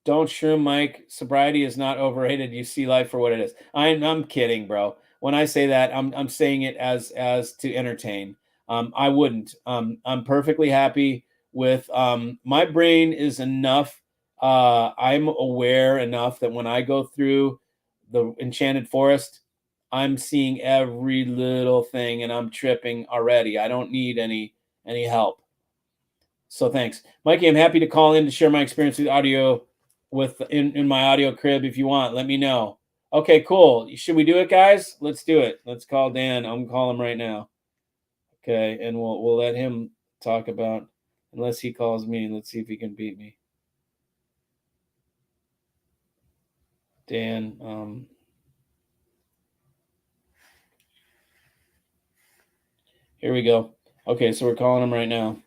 Don't shroom, Mike. Sobriety is not overrated. You see life for what it is. I'm kidding, bro. When I say that, I'm saying it as to entertain. I wouldn't. I'm perfectly happy with my brain is enough. I'm aware enough that when I go through the Enchanted Forest, I'm seeing every little thing and I'm tripping already. I don't need any help. So thanks, Mikey. I'm happy to call in to share my experience with audio with in my audio crib if you want. Let me know. Okay, cool. Should we do it, guys? Let's do it. Let's call Dan. I'm calling him right now. Okay, and we'll let him talk about, unless he calls me. Let's see if he can beat me. Dan. Here we go. Okay, so we're calling him right now.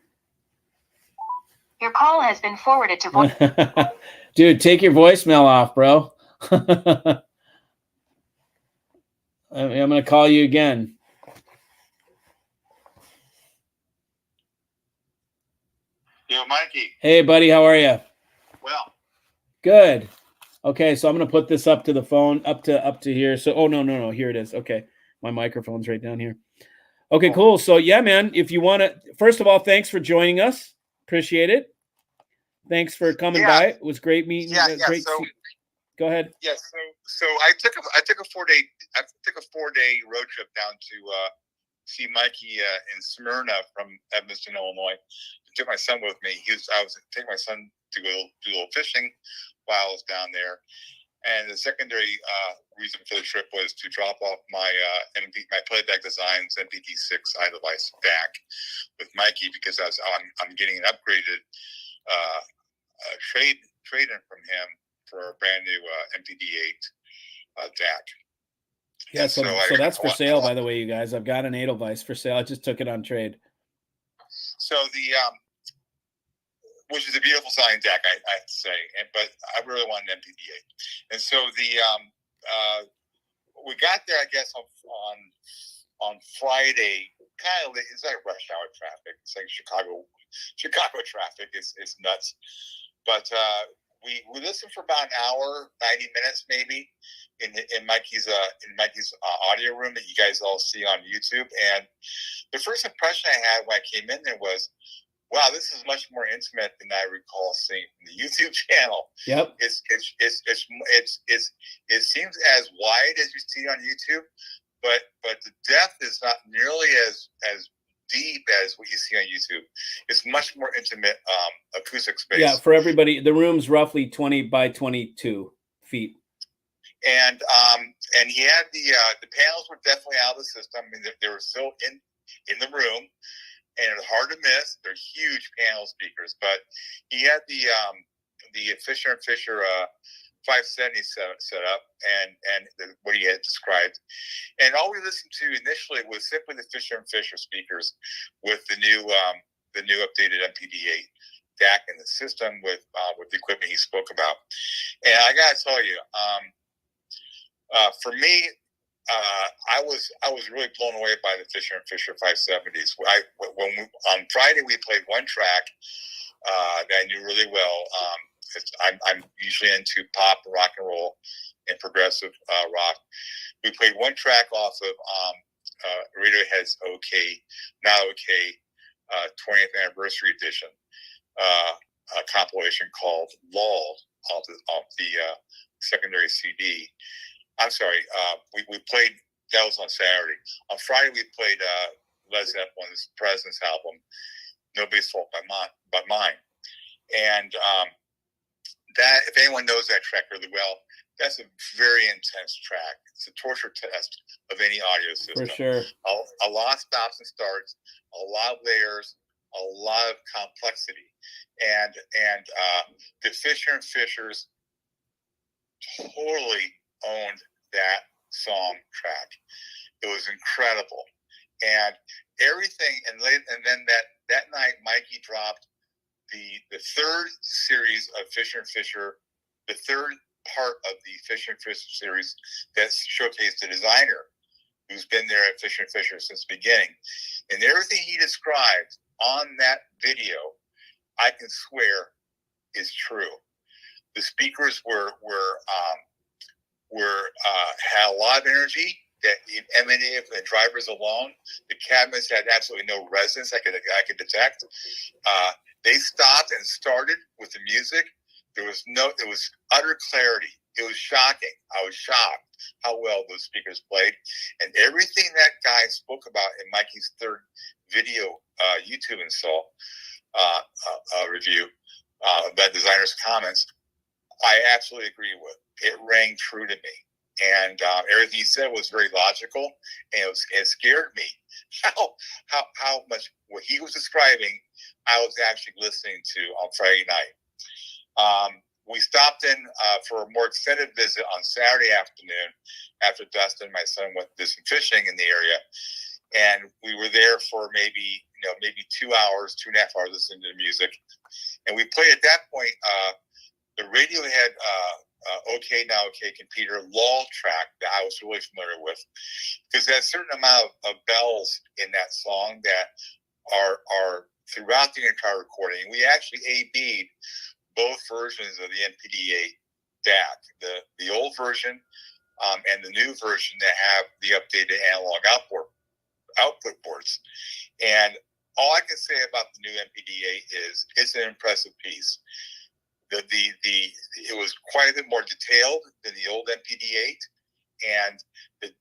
Your call has been forwarded to voice. Dude, take your voicemail off, bro. I'm going to call you again. Yo, Mikey. Hey, buddy, how are you? Well. Good. Okay, so I'm going to put this up to the phone, up to here. So, oh, no, here it is. Okay, my microphone's right down here. Okay, cool. So, yeah, man, if you want to, first of all, thanks for joining us. Appreciate it. Thanks for coming by. It was great meeting. Great. So, go ahead. Yes. So I took a 4-day road trip down to see Mikey in Smyrna from Evanston, Illinois. I took my son with me. I was taking my son to go do a little fishing while I was down there. And the secondary reason for the trip was to drop off my Playback Designs MPD6 iDevice back with Mikey, because I'm getting an upgraded trade-in from him for a brand new MPD8 DAC. Yeah, so that's for sale, by the way, you guys. I've got an Edelweiss for sale. I just took it on trade. So which is a beautiful sounding DAC, I have to say, but I really want an MPD8. And so we got there, I guess, on Friday, kind of late. It's like rush hour traffic. It's like Chicago traffic. It's nuts. But we listened for about an hour, 90 minutes maybe, in Mikey's audio room that you guys all see on YouTube. And the first impression I had when I came in there was, wow, this is much more intimate than I recall seeing from the YouTube channel. Yep. It seems as wide as you see on YouTube, but the depth is not nearly as deep as what you see on YouTube. It's much more intimate acoustic space. Yeah, for everybody, the room's roughly 20 by 22 feet. And he had the panels were definitely out of the system. I mean, they were still in the room, and it was hard to miss. They're huge panel speakers, but he had the Fisher & Fisher 570 set up, and what he had described. And all we listened to initially was simply the Fisher & Fisher speakers with the new updated MPD8 DAC in the system with the equipment he spoke about. And I gotta tell you, for me, I was really blown away by the Fisher & Fisher 570s. On Friday we played one track that I knew really well. I'm usually into pop, rock and roll, and progressive rock. We played one track off of Radiohead's OK, Not OK, 20th Anniversary Edition, a compilation called Lull off the secondary CD. I'm sorry, we played, that was on Saturday. On Friday, we played Led Zeppelin's President's album, Nobody's Fault But Mine. And that, if anyone knows that track really well, that's a very intense track. It's a torture test of any audio system. For sure. A lot of stops and starts, a lot of layers, a lot of complexity. And the Fisher & Fishers totally owned that song track. It was incredible. And everything, and then that night, Mikey dropped the third series of Fisher & Fisher, the third part of the Fisher & Fisher series that showcased the designer who's been there at Fisher & Fisher since the beginning. And everything he described on that video, I can swear, is true. The speakers had a lot of energy that emanated from the drivers alone. The cabinets had absolutely no resonance I could detect. They stopped and started with the music. There was utter clarity. It was shocking. I was shocked how well those speakers played. And everything that guy spoke about in Mikey's third video YouTube install review, that designer's comments, I absolutely agree with. It rang true to me. And everything he said was very logical, and it scared me. How much what he was describing, I was actually listening to on Friday night. We stopped in for a more extended visit on Saturday afternoon after Dustin and my son went to do some fishing in the area, and we were there for maybe 2 hours, 2.5 hours listening to the music, and we played at that point the Radiohead "Okay Now Okay Computer" Law track that I was really familiar with, because there's a certain amount of bells in that song that are throughout the entire recording. We actually A/B'd both versions of the MPD-8 DAC, the old version and the new version that have the updated analog output ports. And all I can say about the new MPD-8 is it's an impressive piece. It was quite a bit more detailed than the old MPD-8, and the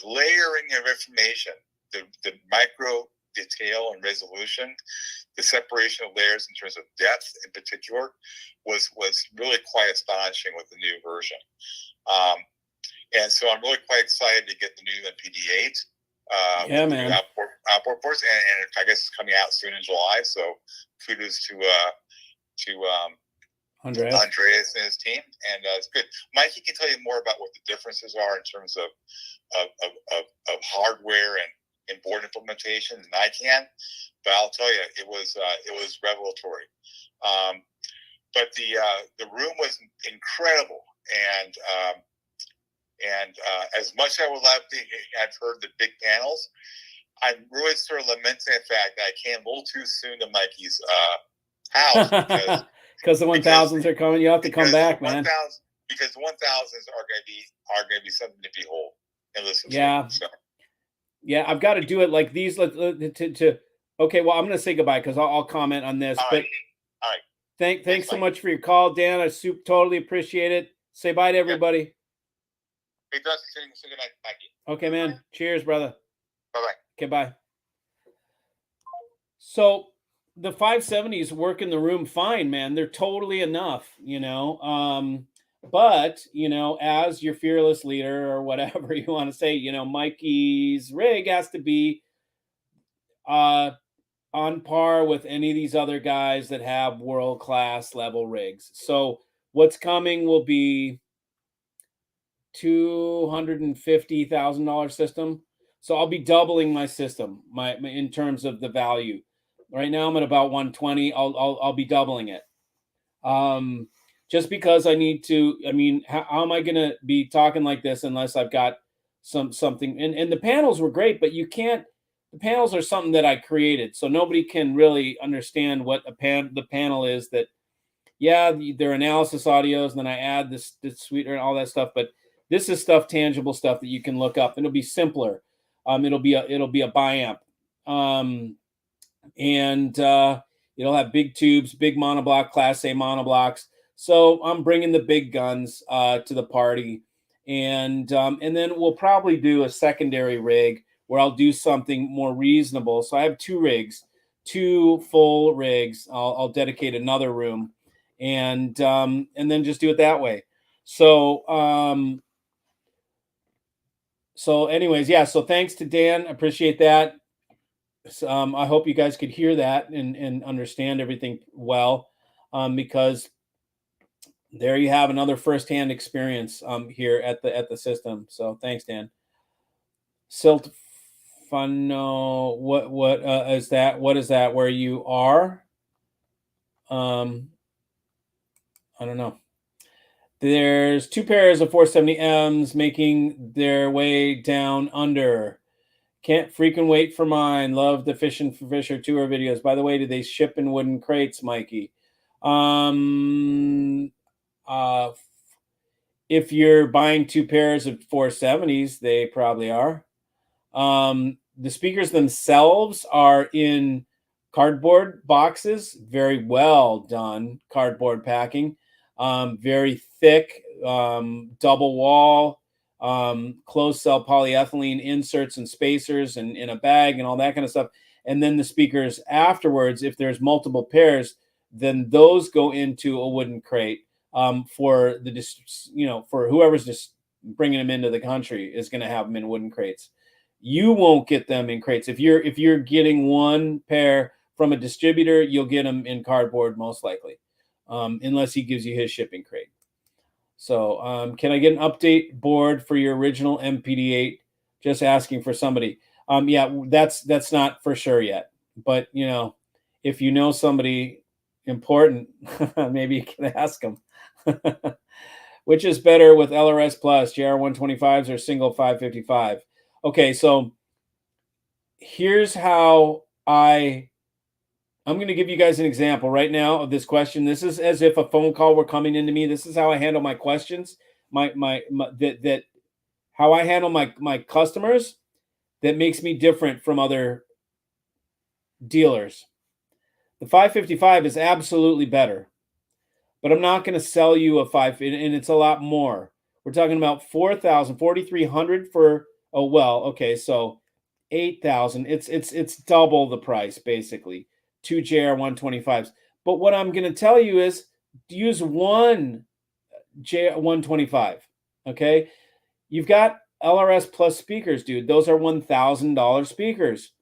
layering of information, the micro detail and resolution, the separation of layers in terms of depth in particular, was really quite astonishing with the new version. And so I'm really quite excited to get the new MPD-8. Yeah, man. Outboard ports, and I guess it's coming out soon in July. So kudos to Andreas and his team, and it's good. Mikey can tell you more about what the differences are in terms of hardware and board implementation than I can, but I'll tell you, it was revelatory. But the room was incredible, and as much as I would love to have heard the big panels, I'm really sort of lamenting the fact that I came a little too soon to Mikey's house because the 1000s are coming. You have to come back, man. Because the 1000s are going to be something to behold and listen to. So. Yeah, I've got to do it like these. Okay, well, I'm going to say goodbye because I'll comment on this. All right. Thanks so much for your call, Dan. I totally appreciate it. Say bye to everybody. Hey, Dustin, say good night, Mikey. Okay, man. Cheers, brother. Bye-bye. Okay, bye. So the 570s work in the room fine, man. They're totally enough, but, as your fearless leader or whatever you want to say, Mikey's rig has to be on par with any of these other guys that have world-class level rigs. So what's coming will be $250,000 system. So I'll be doubling my system, in terms of the value. Right now I'm at about 120. I'll be doubling it. Just because I need to. I mean, how am I going to be talking like this unless I've got something? And the panels were great, but you can't. The panels are something that I created, so nobody can really understand what the panel is. That, yeah, they're analysis audios, and then I add this sweetener and all that stuff. But this is tangible stuff that you can look up, and it'll be simpler. It'll be a biamp, and it'll have big tubes, big monoblock, Class A monoblocks. So I'm bringing the big guns to the party, and then we'll probably do a secondary rig where I'll do something more reasonable. So I have 2 rigs, 2 full rigs. I'll dedicate another room, and then just do it that way. So so anyways, yeah. So thanks to Dan, appreciate that. I hope you guys could hear that and understand everything well, because there you have another firsthand experience here at the system. So thanks, Dan. Silt Funo, what is that? What is that? Where you are? I don't know. There's 2 pairs of 470Ms making their way down under. Can't freaking wait for mine. Love the Fisher tour videos. By the way, do they ship in wooden crates, Mikey? If you're buying 2 pairs of 470s, they probably are. The speakers themselves are in cardboard boxes. Very well done cardboard packing. Very thick, double wall, closed cell polyethylene inserts and spacers and in a bag and all that kind of stuff. And then the speakers afterwards, if there's multiple pairs, then those go into a wooden crate. for for whoever's just bringing them into the country is going to have them in wooden crates. You won't get them in crates. If you're getting one pair from a distributor, you'll get them in cardboard most likely, unless he gives you his shipping crate. So can I get an update board for your original MPD8? Just asking for somebody. Yeah, that's not for sure yet. But if you know somebody important, maybe you can ask them. Which is better with LRS Plus, JR125s or single 555? Okay, so here's how I'm going to give you guys an example right now of this question. This is as if a phone call were coming into me. This is how I handle my questions, how I handle my customers. That makes me different from other dealers. The 555 is absolutely better, but I'm not going to sell you a 5, and it's a lot more. We're talking about 4,300 for, oh, well, okay, so 8,000. It's double the price, basically, 2 JR125s. But what I'm going to tell you is use one JR125, okay? You've got LRS Plus speakers, dude. Those are $1,000 speakers.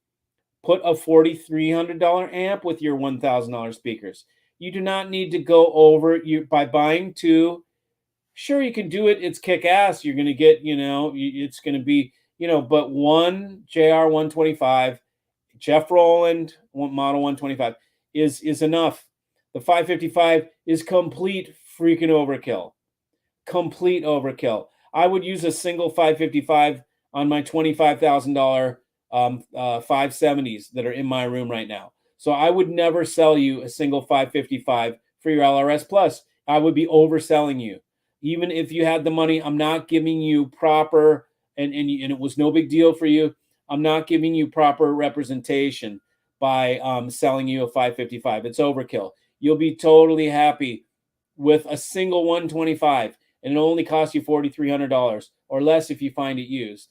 Put a $4,300 amp with your $1,000 speakers. You do not need to go over by buying two. Sure, you can do it. It's kick ass. You're going to get, it's going to be, but one JR125, Jeff Rowland model 125 is enough. The 555 is complete freaking overkill. Complete overkill. I would use a single 555 on my $25,000 570s that are in my room right now. So I would never sell you a single 555 for your LRS Plus. I would be overselling you. Even if you had the money, I'm not giving you proper, and it was no big deal for you. I'm not giving you proper representation by selling you a 555. It's overkill. You'll be totally happy with a single 125, and it only costs you $4,300 or less if you find it used.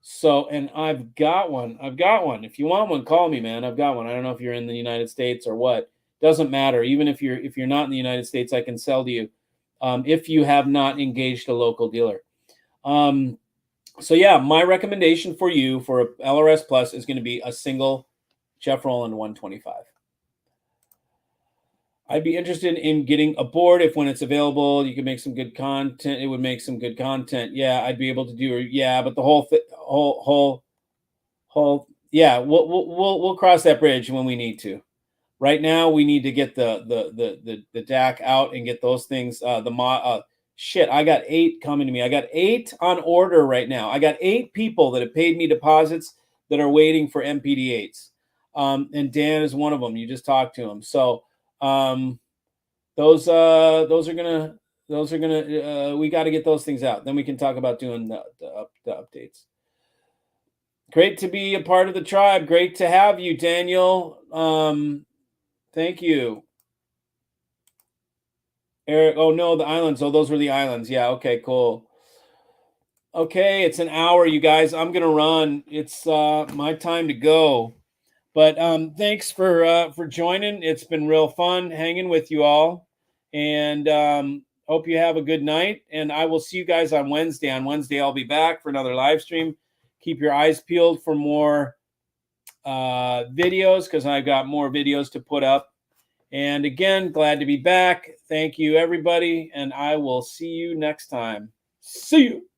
So, and I've got one. If you want one, call me, man. I've got one. I don't know if you're in the United States or what. Doesn't matter. Even if you're not in the United States, I can sell to you if you have not engaged a local dealer. So yeah, my recommendation for you for a LRS Plus is going to be a single Jeff Rowland 125. I'd be interested in getting a board if when it's available, you can make some good content. It would make some good content. Yeah, I'd be able to do. Yeah, but the whole yeah, we'll cross that bridge when we need to. Right now, we need to get the DAC out and get those things. Shit, I got 8 coming to me. I got 8 on order right now. I got 8 people that have paid me deposits that are waiting for MPD8s. And Dan is one of them. You just talked to him. So those are gonna we got to get those things out. Then we can talk about doing the updates. Great to be a part of the tribe. Great to have you, Daniel. Thank you. Eric, oh no, the islands. Oh, those were the islands. Yeah, okay, cool. Okay, it's an hour, you guys. I'm gonna run. It's my time to go. But thanks for joining. It's been real fun hanging with you all. And hope you have a good night. And I will see you guys on Wednesday. On Wednesday, I'll be back for another live stream. Keep your eyes peeled for more videos because I've got more videos to put up. And again, glad to be back. Thank you, everybody. And I will see you next time. See you.